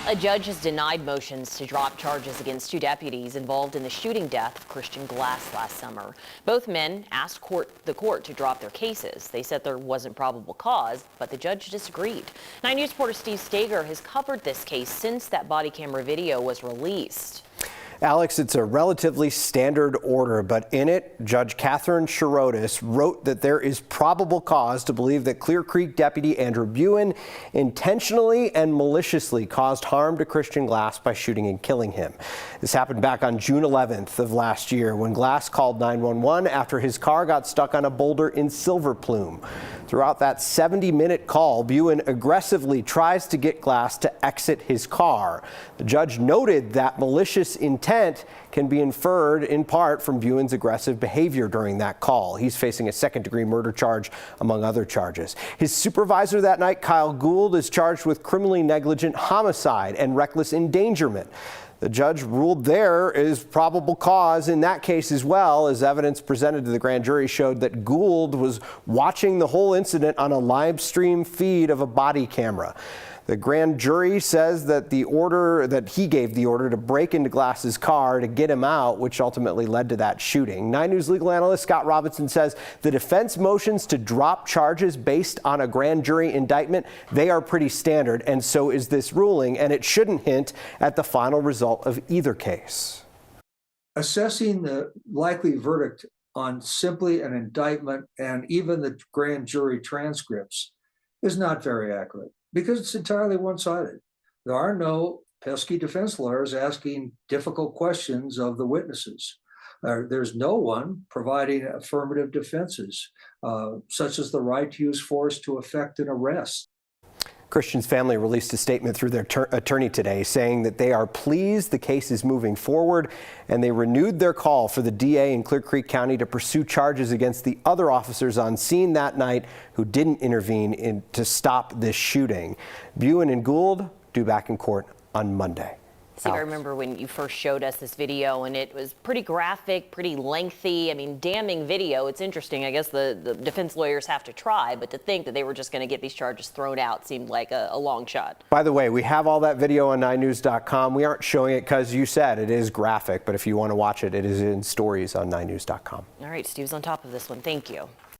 A judge has denied motions to drop charges against two deputies involved in the shooting death of Christian Glass last summer. Both men asked the court to drop their cases. They said there wasn't probable cause, but the judge disagreed. 9 News reporter Steve Stager has covered this case since that body camera video was released. Alex, it's a relatively standard order, but in it, Judge Catherine Shirotis wrote that there is probable cause to believe that Clear Creek deputy Andrew Buin intentionally and maliciously caused harm to Christian Glass by shooting and killing him. This happened back on June 11th of last year when Glass called 911 after his car got stuck on a boulder in Silver Plume. Throughout that 70-minute call, Buin aggressively tries to get Glass to exit his car. The judge noted that malicious intent can be inferred in part from Buin's aggressive behavior during that call. He's facing a second-degree murder charge, among other charges. His supervisor that night, Kyle Gould, is charged with criminally negligent homicide and reckless endangerment. The judge ruled there is probable cause in that case as well, as evidence presented to the grand jury showed that Gould was watching the whole incident on a live stream feed of a body camera. The grand jury says that he gave the order to break into Glass's car to get him out, which ultimately led to that shooting. 9 News legal analyst Scott Robinson says the defense motions to drop charges based on a grand jury indictment, they are pretty standard, and so is this ruling, and it shouldn't hint at the final result of either case. Assessing the likely verdict on simply an indictment and even the grand jury transcripts is not very accurate, because it's entirely one-sided. There are no pesky defense lawyers asking difficult questions of the witnesses. There's no one providing affirmative defenses, such as the right to use force to effect an arrest. Christian's family released a statement through their attorney today saying that they are pleased the case is moving forward, and they renewed their call for the DA in Clear Creek County to pursue charges against the other officers on scene that night who didn't intervene to stop this shooting. Buin and Gould due back in court on Monday. Steve, I remember when you first showed us this video, and it was pretty graphic, pretty lengthy. I mean, damning video. It's interesting. I guess the defense lawyers have to try, but to think that they were just going to get these charges thrown out seemed like a long shot. By the way, we have all that video on 9news.com. We aren't showing it because you said it is graphic, but if you want to watch it, it is in stories on 9news.com. All right, Steve's on top of this one. Thank you.